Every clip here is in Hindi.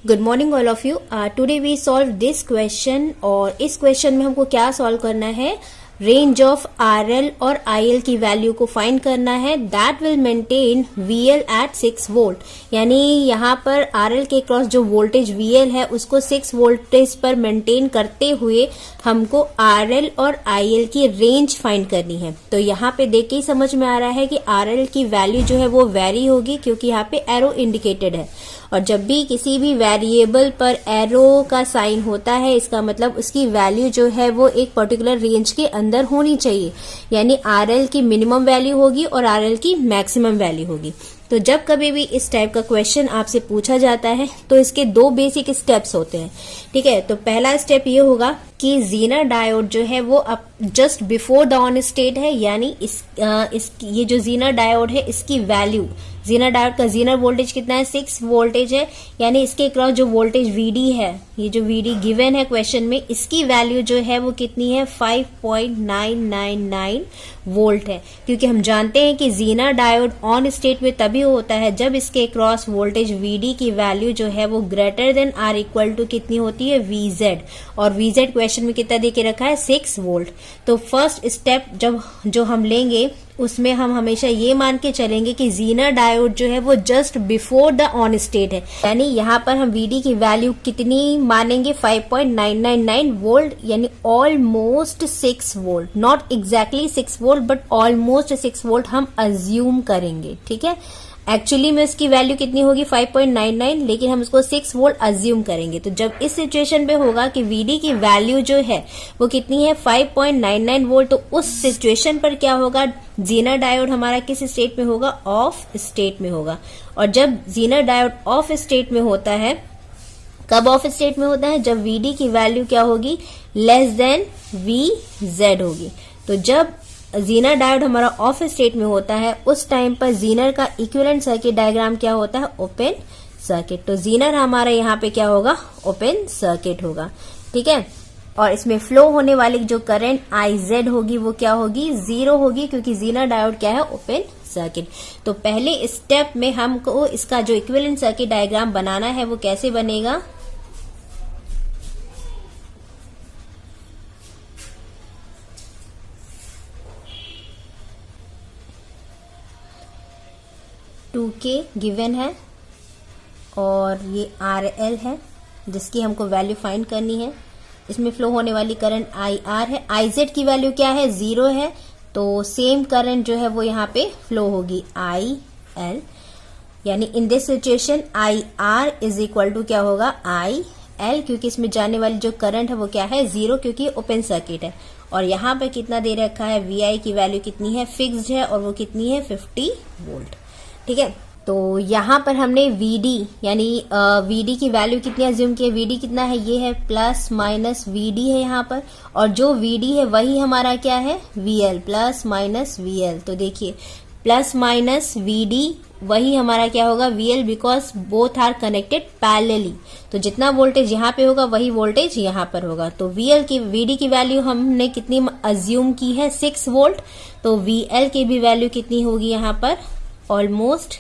Good morning all of you. Today we solve this question और इस क्वेश्चन में हमको क्या सॉल्व करना है, रेंज ऑफ RL और IL की वैल्यू को फाइंड करना है that will maintain VL at 6 volt. यानी यहाँ पर RL के क्रॉस जो वोल्टेज VL है उसको 6 वोल्टेज पर मेंटेन करते हुए हमको RL और IL की रेंज फाइंड करनी है। तो यहाँ पे देख के ही समझ में आ रहा है कि RL की वैल्यू जो है वो वेरी होगी क्योंकि यहाँ पे एरो इंडिकेटेड है और जब भी किसी भी वेरिएबल पर एरो का साइन होता है इसका मतलब उसकी वैल्यू जो है वो एक पर्टिकुलर रेंज के अंदर होनी चाहिए। यानी RL की मिनिमम वैल्यू होगी और RL की मैक्सिमम वैल्यू होगी। तो जब कभी भी इस टाइप का क्वेश्चन आपसे पूछा जाता है तो इसके दो बेसिक स्टेप्स होते हैं। ठीक है, तो पहला स्टेप ये होगा कि जीनर डायोड जो है वो अब just before the on state है, यानी ये जो जीनर डायोड है इसकी वैल्यू, जीनर डायोड का जीनर वोल्टेज कितना है 6 वोल्टेज है, यानी इसके क्रॉस जो वोल्टेज VD है, ये जो VD गिवन है क्वेश्चन में, इसकी वैल्यू जो है वो कितनी है 5.999 वोल्ट है। क्योंकि हम जानते हैं कि जीनर डायोड ऑन स्टेट में तभी होता है जब इसके क्रॉस वोल्टेज VD की वैल्यू जो है वो greater than or equal to कितनी होती है VZ, और VZ क्वेश्चन में कितना दे के रखा है 6 वोल्ट। तो फर्स्ट स्टेप जो हम लेंगे उसमें हम हमेशा ये मान के चलेंगे कि जीनर डायोड जो है वो just before the on state है, यानी यहाँ पर हम VD की वैल्यू कितनी मानेंगे 5.999 वोल्ट, यानी almost 6 volt, not exactly 6 volt but almost 6 volt हम अज्यूम करेंगे। ठीक है, एक्चुअली में इसकी वैल्यू कितनी होगी 5.99, लेकिन हम इसको 6 वोल्ट अज्यूम करेंगे। तो जब इस सिचुएशन पे होगा कि VD की वैल्यू जो है वो कितनी है 5.99 वोल्ट, तो उस सिचुएशन पर क्या होगा, जीनर डायोड हमारा किस स्टेट में होगा, ऑफ स्टेट में होगा। और जब जीनर डायोड ऑफ स्टेट में होता है, कब ऑफ स्टेट में होता है, जब VD की वैल्यू क्या होगी लेस देन VZ होगी। तो जब जीनर डायोड हमारा ऑफ स्टेट में होता है उस टाइम पर जीनर का इक्विवेलेंट सर्किट डायग्राम क्या होता है, ओपन सर्किट। तो जीनर हमारा यहाँ पे क्या होगा, ओपन सर्किट होगा। ठीक है, और इसमें फ्लो होने वाली जो करंट IZ होगी वो क्या होगी, 0 होगी, क्योंकि जीनर डायोड क्या है, ओपन सर्किट। तो पहले स्टेप में हमको इसका जो इक्विवेलेंट सर्किट डायग्राम बनाना है वो कैसे बनेगा, K गिवन है और ये RL है जिसकी हमको वैल्यू फाइंड करनी है। इसमें फ्लो होने वाली करंट IR है, IZ की वैल्यू क्या है 0 है, तो सेम करंट जो है वो यहाँ पे फ्लो होगी IL, यानी in this situation IR is equal to क्या होगा IL, क्योंकि इसमें जाने वाली जो करंट है वो क्या है 0, क्योंकि ओपन सर्किट है। और यहाँ पे कितना दे रखा है, VI की वैल्यू कितनी है, फिक्स्ड है, और वो कितनी है 50 वोल्ट। ठीक है, तो यहाँ पर हमने VD यानी VD की वैल्यू कितनी अज्यूम की है, VD कितना है, ये है प्लस माइनस VD है यहाँ पर, और जो VD है वही हमारा क्या है VL, प्लस माइनस VL। तो देखिए प्लस माइनस VD वही हमारा क्या होगा VL, because both are connected parallelly. तो जितना वोल्टेज यहाँ पे होगा वही वोल्टेज यहाँ पर होगा। तो VD की वैल्यू हमने कितनी अज्यूम की है 6 वोल्ट, तो VL की भी वैल्यू कितनी होगी यहाँ पर ऑलमोस्ट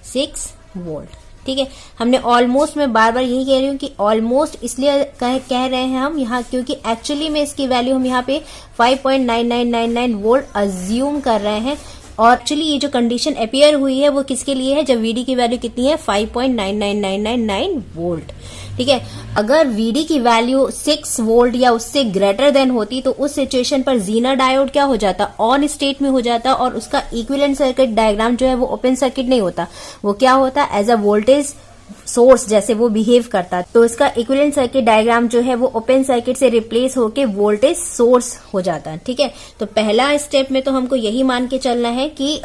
6 वोल्ट। ठीक है, हमने ऑलमोस्ट में बार बार यही कह रही हूँ कि ऑलमोस्ट इसलिए कह रहे हैं हम यहाँ, क्योंकि एक्चुअली में इसकी वैल्यू हम यहाँ पे 5.9999 वोल्ट अज्यूम कर रहे हैं। और एक्चुअली ये जो कंडीशन अपीयर हुई है वो किसके लिए है, जब VD की वैल्यू कितनी है 5.99999 वोल्ट। ठीक है, अगर VD की वैल्यू 6 वोल्ट या उससे ग्रेटर देन होती तो उस सिचुएशन पर जीनर डायोड क्या हो जाता, ऑन स्टेट में हो जाता, और उसका इक्विवेलेंट सर्किट डायग्राम जो है वो ओपन सर्किट नहीं होता, वो क्या होता एज अ वोल्टेज सोर्स जैसे वो बिहेव करता। तो इसका इक्विवेलेंट सर्किट डायग्राम जो है वो ओपन सर्किट से रिप्लेस होके वोल्टेज सोर्स हो जाता है। ठीक है, तो पहला स्टेप में तो हमको यही मान के चलना है कि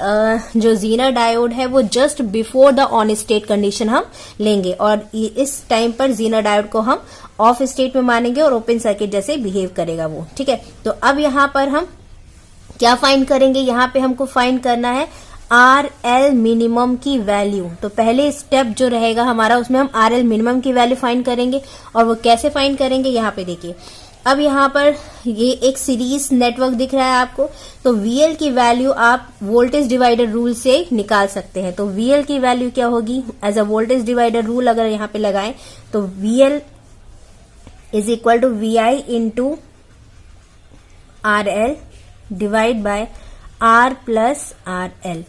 जो जीनर डायोड है वो just before the on state condition हम लेंगे, और इस टाइम पर जीनर डायोड को हम ऑफ स्टेट में मानेंगे और ओपन सर्किट जैसे बिहेव करेगा वो। ठीक है, तो अब यहाँ पर हम क्या फाइंड करेंगे, यहाँ पे हमको फाइंड करना है RL मिनिमम की वैल्यू। तो पहले स्टेप जो रहेगा हमारा उसमें हम RL मिनिमम की वैल्यू फाइंड करेंगे, और वो कैसे फाइंड करेंगे यहाँ पे देखिए, अब यहाँ पर ये एक सीरीज नेटवर्क दिख रहा है आपको, तो VL की वैल्यू आप वोल्टेज डिवाइडर रूल से निकाल सकते हैं। तो VL की वैल्यू क्या होगी, as a voltage divider rule अगर यहाँ पे लगाएं तो VL is equal to VI into RL divide by R plus RL,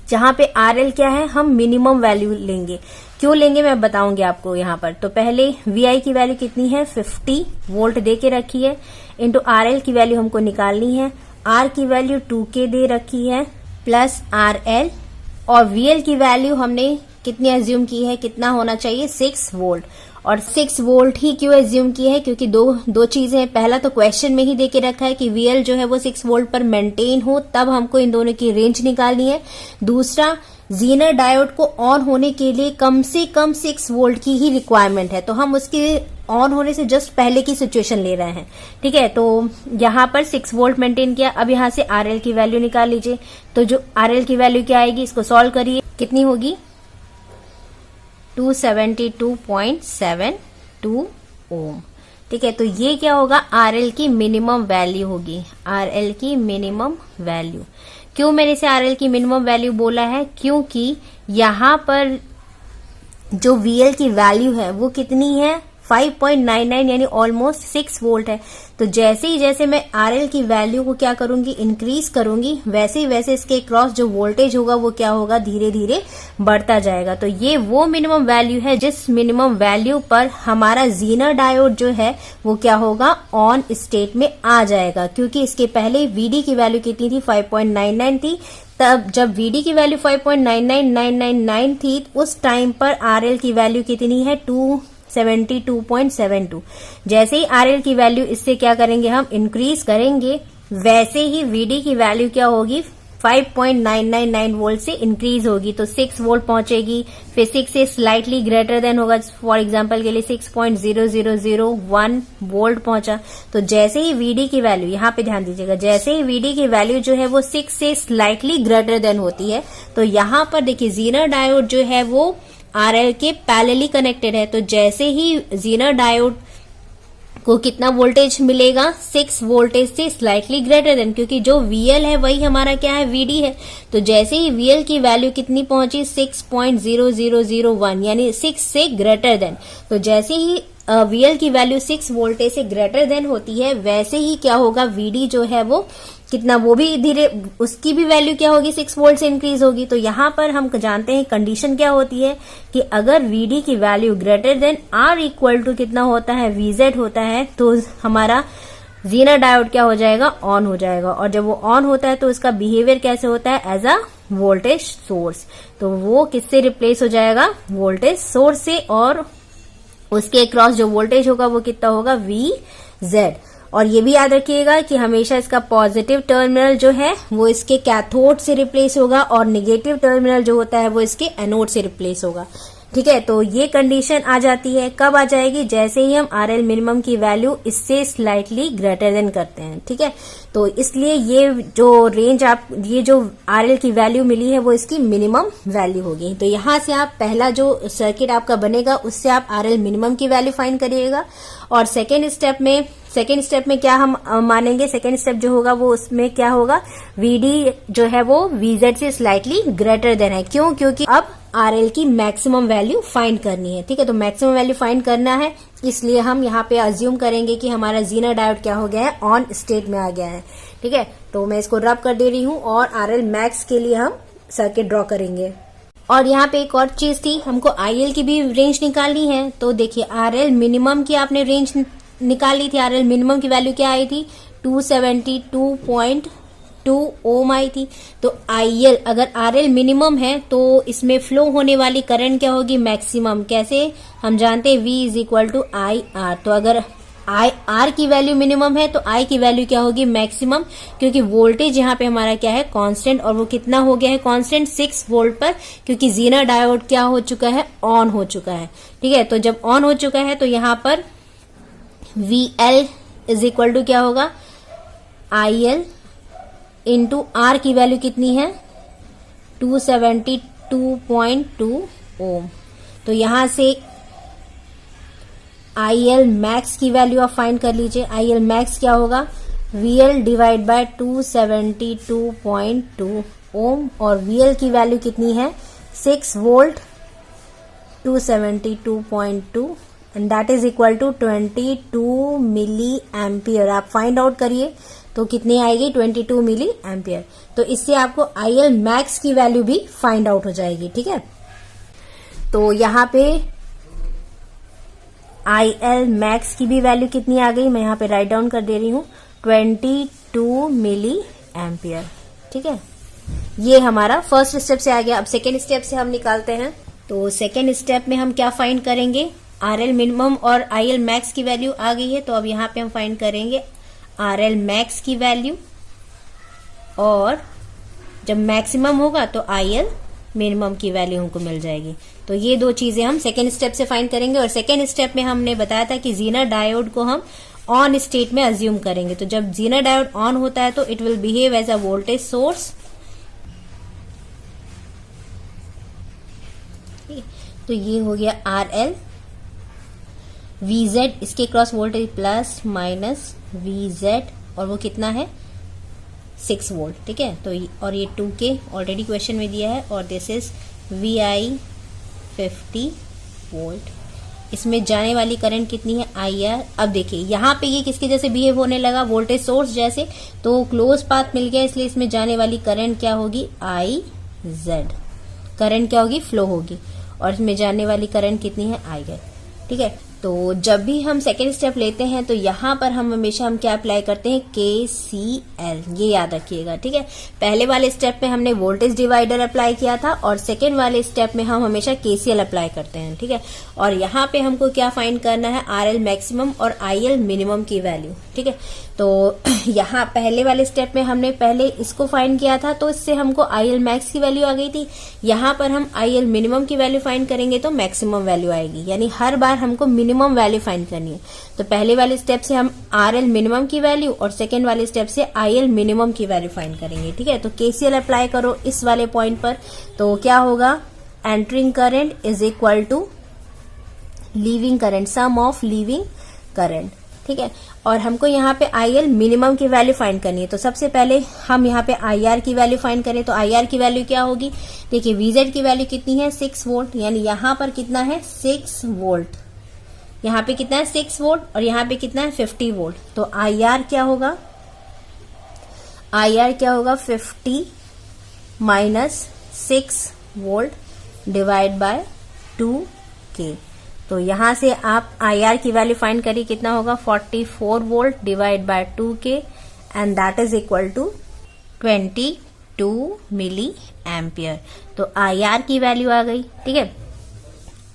जहां पे RL क्या है, हम मिनिमम वैल्यू लेंगे। क्यों लेंगे मैं बताऊंगी आपको यहाँ पर। तो पहले VI की वैल्यू कितनी है, 50 वोल्ट दे के रखी है, इंटू RL की वैल्यू हमको निकालनी है, R की वैल्यू 2K दे रखी है, प्लस RL, और VL की वैल्यू हमने कितनी एज्यूम की है, कितना होना चाहिए, 6 वोल्ट। और 6 वोल्ट ही क्यों एज्यूम की है, क्योंकि दो चीजें, पहला तो क्वेश्चन में ही देके रखा है कि VL जो है वो 6 वोल्ट पर मेंटेन हो, तब हमको इन दोनों की रेंज निकालनी है। दूसरा, जीनर डायोड को ऑन होने के लिए कम से कम 6 वोल्ट की ही रिक्वायरमेंट है, तो हम उसके ऑन होने से जस्ट पहले की सिचुएशन ले रहे हैं। ठीक है, तो यहाँ पर 6 वोल्ट मेंटेन किया। अब यहाँ से RL की वैल्यू निकाल लीजिए। तो जो RL की वैल्यू क्या आएगी, इसको सॉल्व करिए, कितनी होगी, 272.72 ओम। ठीक है, तो ये क्या होगा, RL की मिनिमम वैल्यू होगी, RL की मिनिमम वैल्यू। क्यों मैंने इसे RL की मिनिमम वैल्यू बोला है, क्योंकि यहां पर जो VL की वैल्यू है वो कितनी है, 5.99 यानी ऑलमोस्ट 6 वोल्ट है। तो जैसे मैं RL की वैल्यू को क्या करूंगी, इंक्रीज करूंगी, वैसे ही वैसे इसके क्रॉस जो वोल्टेज होगा वो क्या होगा, धीरे धीरे बढ़ता जाएगा। तो ये वो मिनिमम वैल्यू है जिस मिनिमम वैल्यू पर हमारा जीनर डायोड जो है वो क्या होगा, ऑन स्टेट में आ जाएगा। क्योंकि इसके पहले VD की वैल्यू कितनी थी, 5.99 थी। तब जब VD की वैल्यू 5.99999 थी, उस टाइम पर RL की वैल्यू कितनी है, 272.72। जैसे ही RL की वैल्यू इससे क्या करेंगे, हम इंक्रीज करेंगे, वैसे ही VD की वैल्यू क्या होगी, 5.999 वोल्ट से इंक्रीज होगी, तो 6 वोल्ट पहुंचेगी। फिर 6 से स्लाइटली ग्रेटर देन होगा, फॉर एग्जांपल के लिए 6.0001 वोल्ट पहुंचा। तो जैसे ही VD की वैल्यू, यहाँ पे ध्यान दीजिएगा, जैसे ही VD की वैल्यू जो है वो 6 से स्लाइटली ग्रेटर देन होती है, तो यहाँ पर देखिए जीनर डायोड जो है वो RL के पैरेलली कनेक्टेड है। तो जैसे ही जीनर डायोड को कितना वोल्टेज मिलेगा, 6 वोल्टेज से स्लाइटली ग्रेटर देन, क्योंकि जो VL है वही हमारा क्या है, VD है। तो जैसे ही VL की वैल्यू कितनी पहुंची, 6.0001 यानी 6 से ग्रेटर देन। तो जैसे ही VL की वैल्यू 6 वोल्टेज से ग्रेटर देन होती है, वैसे ही क्या होगा, VD जो है वो कितना, वो भी धीरे, उसकी भी वैल्यू क्या होगी, 6 वोल्ट से इंक्रीज होगी। तो यहाँ पर हम जानते हैं कंडीशन क्या होती है कि अगर VD की value greater than R equal to कितना होता है, VZ होता है, तो हमारा जीनर डायोड क्या हो जाएगा, ऑन हो जाएगा। और जब वो ऑन होता है तो उसका बिहेवियर कैसे होता है, एज अ वोल्टेज सोर्स। तो वो किससे रिप्लेस हो जाएगा, वोल्टेज सोर्स से, और उसके अक्रॉस जो वोल्टेज होगा वो कितना होगा, VZ। और ये भी याद रखिएगा कि हमेशा इसका पॉजिटिव टर्मिनल जो है वो इसके कैथोड से रिप्लेस होगा, और नेगेटिव टर्मिनल जो होता है वो इसके एनोड से रिप्लेस होगा। ठीक है, तो ये कंडीशन आ जाती है, कब आ जाएगी, जैसे ही हम RL मिनिमम की वैल्यू इससे स्लाइटली ग्रेटर देन करते हैं। ठीक है, तो इसलिए ये जो रेंज ये जो RL की वैल्यू मिली है वो इसकी मिनिमम वैल्यू होगी। तो यहां से आप पहला जो सर्किट आपका बनेगा उससे आप RL मिनिमम की वैल्यू फाइंड करिएगा। और सेकेंड स्टेप में क्या हम मानेंगे, सेकेंड स्टेप जो होगा वो उसमें क्या होगा, VD जो है वो VZ से स्लाइटली ग्रेटर देन है। क्यों, क्योंकि अब RL की मैक्सिमम वैल्यू फाइंड करनी है। ठीक है, तो मैक्सिमम वैल्यू फाइंड करना है, इसलिए हम यहाँ पे अज्यूम करेंगे कि हमारा जीनर डायोड क्या हो गया है, ऑन स्टेट में आ गया है। ठीक है, तो मैं इसको रब कर दे रही हूँ, और RL मैक्स के लिए हम सर्किट ड्रॉ करेंगे। और यहाँ पे एक और चीज थी, हमको IL की भी रेंज निकालनी है। तो देखिए RL मिनिमम की आपने रेंज निकाली थी, RL मिनिमम की वैल्यू क्या आई थी, 272.2 ओम आई थी। तो IL अगर RL मिनिमम है तो इसमें फ्लो होने वाली करंट क्या होगी, मैक्सिमम। कैसे, हम जानते हैं V is equal to IR। तो अगर R की वैल्यू मिनिमम है तो I की वैल्यू क्या होगी, मैक्सिमम, क्योंकि वोल्टेज यहाँ पे हमारा क्या है, कांस्टेंट, और वो कितना हो गया है कांस्टेंट, 6 वोल्ट पर, क्योंकि जीनर डायोड क्या हो चुका है, ऑन हो चुका है। ठीक है, तो जब ऑन हो चुका है तो यहाँ पर VL इज इक्वल टू क्या होगा, IL इंटू R की वैल्यू कितनी है, 272.2 ओम। तो यहां से IL मैक्स की वैल्यू आप फाइंड कर लीजिए। IL मैक्स क्या होगा, VL डिवाइड बाय 272.2 ओम, और VL की वैल्यू कितनी है 6 volt 272.2 and that is equal to 22 milli ampere. आप फाइंड आउट करिए तो कितनी आएगी 22 मिली एम्पियर। तो इससे आपको IL मैक्स की वैल्यू भी फाइंड आउट हो जाएगी। ठीक है, तो यहां पे IL मैक्स की भी वैल्यू कितनी आ गई, मैं यहां पे राइट डाउन कर दे रही हूं 22 मिली एम्पियर। ठीक है, ये हमारा फर्स्ट स्टेप से आ गया। अब सेकेंड स्टेप से हम निकालते हैं। तो सेकेंड स्टेप में हम क्या फाइंड करेंगे, RL मिनिमम और IL मैक्स की वैल्यू आ गई है, तो अब यहां पे हम फाइंड करेंगे RL मैक्स की वैल्यू, और जब मैक्सिमम होगा तो IL मिनिमम की वैल्यू हमको मिल जाएगी। तो ये दो चीजें हम सेकेंड स्टेप से फाइंड करेंगे। और सेकेंड स्टेप में हमने बताया था कि जीनर डायोड को हम ऑन स्टेट में अज्यूम करेंगे। तो जब जीनर डायोड ऑन होता है तो it will behave as a voltage source. तो ये हो गया RL, VZ इसके cross voltage plus minus VZ, और वो कितना है 6 वोल्ट। ठीक है, तो और ये 2K ऑलरेडी क्वेश्चन में दिया है, और दिस इज VI 50 वोल्ट। इसमें जाने वाली करंट कितनी है IR। अब देखिए यहाँ पे ये किसके जैसे बिहेव होने लगा, वोल्टेज सोर्स जैसे, तो क्लोज पाथ मिल गया, इसलिए इसमें जाने वाली करंट क्या होगी IZ। करंट क्या होगी, फ्लो होगी, और इसमें जाने वाली करंट कितनी है IR। ठीक है, तो जब भी हम सेकेंड स्टेप लेते हैं तो यहां पर हम हमेशा हम क्या अप्लाई करते हैं KCL, ये याद रखिएगा। ठीक है, पहले वाले स्टेप में हमने वोल्टेज डिवाइडर अप्लाई किया था, और सेकेंड वाले स्टेप में हम हमेशा KCL अप्लाई करते हैं। ठीक है, और यहां पे हमको क्या फाइंड करना है, RL मैक्सिमम और IL मिनिमम की वैल्यू। ठीक है, तो यहाँ पहले वाले स्टेप में हमने पहले इसको फाइंड किया था, तो इससे हमको IL मैक्स की वैल्यू आ गई थी। यहाँ पर हम IL मिनिमम की वैल्यू फाइंड करेंगे तो मैक्सिमम वैल्यू आएगी, यानी हर बार हमको मिनिमम वैल्यू फाइंड करनी है। तो पहले वाले स्टेप से हम RL मिनिमम की वैल्यू, और सेकेंड वाले स्टेप से IL मिनिमम की वैल्यू फाइंड करेंगे। ठीक है, तो KCL अप्लाई करो इस वाले पॉइंट पर, तो क्या होगा, entering current is equal to leaving current, sum of leaving current. ठीक है, और हमको यहाँ पे IL मिनिमम की वैल्यू फाइंड करनी है। तो सबसे पहले हम यहाँ पे IR की वैल्यू फाइंड करें, तो IR की वैल्यू क्या होगी, देखिए VZ की वैल्यू कितनी है 6 वोल्ट, यानी यहाँ पर कितना है 6 वोल्ट, यहाँ पे कितना है 6 वोल्ट, और यहाँ पे कितना है 50 वोल्ट। तो IR क्या होगा, IR क्या होगा 50 minus 6 volt divide by 2K। तो यहां से आप IR की वैल्यू फाइंड करिए, कितना होगा 44 volt divide by 2K, and that is equal to 22 milli ampere. तो IR की वैल्यू आ गई। ठीक है,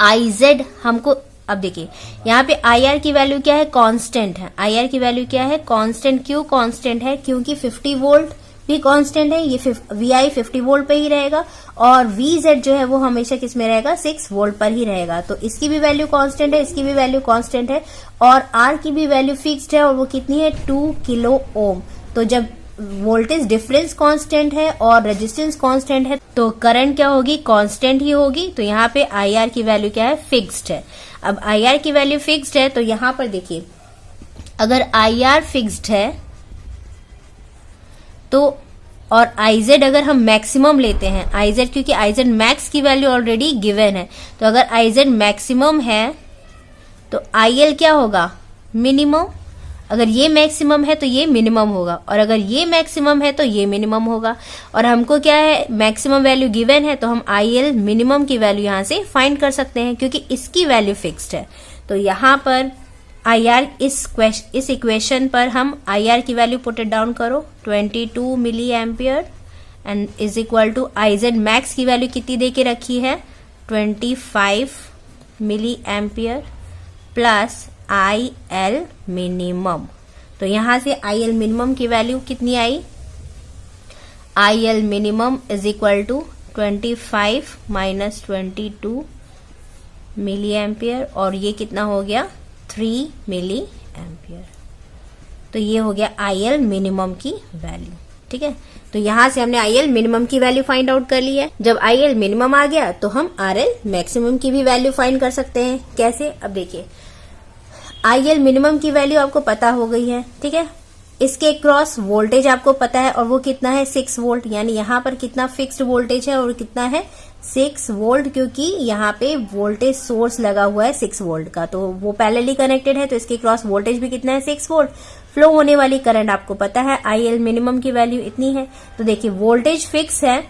IZ हमको, अब देखिए यहाँ पे IR की वैल्यू क्या है, कांस्टेंट है। IR की वैल्यू क्या है, कांस्टेंट। क्यों कांस्टेंट है, क्योंकि 50 वोल्ट भी कांस्टेंट है, ये VI 50 वोल्ट पे ही रहेगा, और VZ जो है वो हमेशा किस में रहेगा 6 वोल्ट पर ही रहेगा। तो इसकी भी वैल्यू कांस्टेंट है, इसकी भी वैल्यू कांस्टेंट है, और R की भी वैल्यू फिक्स्ड है, और वो कितनी है 2 किलो ओम। तो जब वोल्टेज डिफरेंस कांस्टेंट है और रेजिस्टेंस कांस्टेंट है, तो करंट क्या होगी, कांस्टेंट ही होगी। तो यहाँ पे IR की वैल्यू क्या है, फिक्स्ड है। अब IR की वैल्यू फिक्स्ड है, तो यहाँ पर देखिए अगर IR फिक्स्ड है तो, और IZ अगर हम मैक्सिमम लेते हैं, IZ क्योंकि IZ मैक्स की वैल्यू ऑलरेडी गिवन है, तो अगर IZ मैक्सिमम है तो IL क्या होगा, मिनिमम। अगर ये मैक्सिमम है तो ये मिनिमम होगा, और अगर ये मैक्सिमम है तो ये मिनिमम होगा। और हमको क्या है, मैक्सिमम वैल्यू गिवन है, तो हम IL मिनिमम की वैल्यू यहां से फाइंड कर सकते हैं, क्योंकि इसकी वैल्यू फिक्स्ड है। तो यहां पर IR इस इक्वेशन पर हम IR की वैल्यू पुट इट डाउन करो 22 milli ampere, and is equal to IZ max की वैल्यू कितनी दे के रखी है 25 milli ampere plus IL minimum. तो यहां से IL मिनिमम की वैल्यू कितनी आई, IL minimum is equal to 25 minus 22 milli ampere, और ये कितना हो गया 3 मिली एम्पियर। तो ये हो गया IL मिनिमम की वैल्यू। ठीक है, तो यहां से हमने IL मिनिमम की वैल्यू फाइंड आउट कर ली है। जब IL मिनिमम आ गया तो हम RL मैक्सिमम की भी वैल्यू फाइंड कर सकते हैं। कैसे, अब देखिए IL मिनिमम की वैल्यू आपको पता हो गई है, ठीक है। इसके क्रॉस वोल्टेज आपको पता है और वो कितना है 6 वोल्ट, यानी यहाँ पर कितना फिक्स्ड वोल्टेज है और कितना है 6 वोल्ट, क्योंकि यहाँ पे वोल्टेज सोर्स लगा हुआ है 6 वोल्ट का, तो वो पैरेलली कनेक्टेड है, तो इसके क्रॉस वोल्टेज भी कितना है 6 वोल्ट। फ्लो होने वाली करंट आपको पता है IL मिनिमम की वैल्यू इतनी है। तो देखिए वोल्टेज फिक्स है,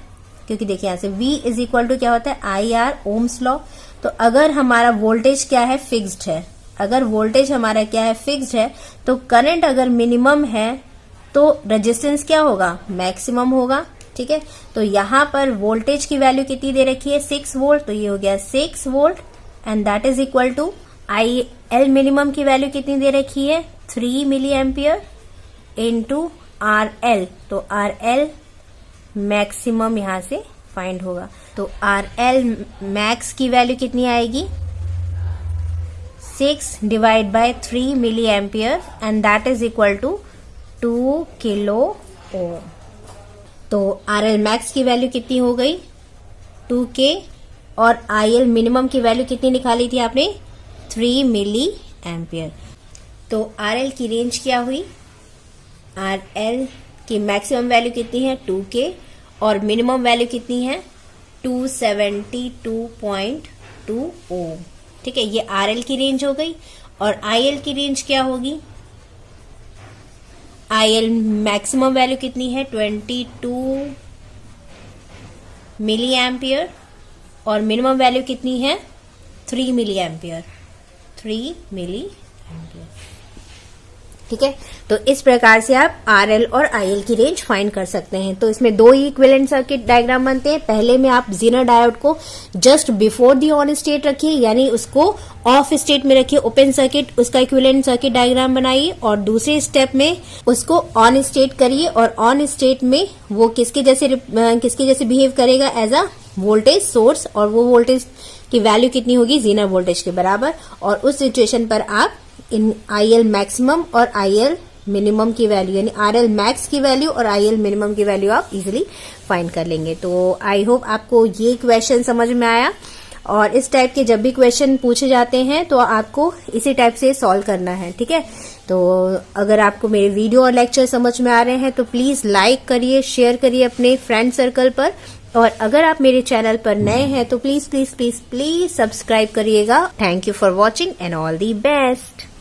क्योंकि देखिए यहाँ से V इज इक्वल टू क्या होता है IR, ओम्स लॉ। तो अगर हमारा वोल्टेज क्या है फिक्स्ड है, अगर वोल्टेज हमारा क्या है फिक्स्ड है, तो करंट अगर मिनिमम है तो रेजिस्टेंस क्या होगा मैक्सिमम होगा, ठीक है। तो यहाँ पर वोल्टेज की वैल्यू कितनी दे रखी है 6 वोल्ट, तो ये हो गया 6 volt and that is equal to IL minimum की वैल्यू कितनी दे रखी है 3 मिली एम्पियर इंटू RL, तो RL मैक्सिमम यहां से फाइंड होगा। तो RL मैक्स की वैल्यू कितनी आएगी 6 divide by 3 milli ampere and that is equal to 2 kilo ohm. तो RL मैक्स की वैल्यू कितनी हो गई 2K और IL मिनिमम की वैल्यू कितनी निकाली थी आपने 3 मिली एम्पियर। तो RL की रेंज क्या हुई, RL की मैक्सिमम वैल्यू कितनी है 2K और मिनिमम वैल्यू कितनी है 272.2 ओम, ठीक है। ये RL की रेंज हो गई और IL की रेंज क्या होगी, IL मैक्सिमम वैल्यू कितनी है 22 मिली एम्पियर और मिनिमम वैल्यू कितनी है 3 मिली एम्पियर, 3 मिली एम्पियर, ठीक है। तो इस प्रकार से आप RL और IL की रेंज फाइंड कर सकते हैं। तो इसमें दो ही इक्विवेलेंट सर्किट डायग्राम बनते हैं। पहले में आप जीनर डायोड को just before the on state रखिए, यानी उसको ऑफ स्टेट में रखिए ओपन सर्किट, उसका इक्विवेलेंट सर्किट डायग्राम बनाइए और दूसरे स्टेप में उसको ऑन स्टेट करिए और ऑन स्टेट में वो किसके जैसे बिहेव करेगा एज अ वोल्टेज सोर्स, और वो वोल्टेज की वैल्यू कितनी होगी जीनर वोल्टेज के बराबर। और उस सिचुएशन पर आप इन IL मैक्सिमम और IL मिनिमम की वैल्यू यानी RL मैक्स की वैल्यू और IL मिनिमम की वैल्यू आप इजीली फाइंड कर लेंगे। तो आई होप आपको ये क्वेश्चन समझ में आया और इस टाइप के जब भी क्वेश्चन पूछे जाते हैं तो आपको इसी टाइप से सॉल्व करना है, ठीक है। तो अगर आपको मेरे वीडियो और लेक्चर समझ में आ रहे हैं तो प्लीज लाइक करिए, शेयर करिए अपने फ्रेंड सर्कल पर, और अगर आप मेरे चैनल पर नए हैं तो please please please please subscribe करिएगा। Thank you for watching and all the best.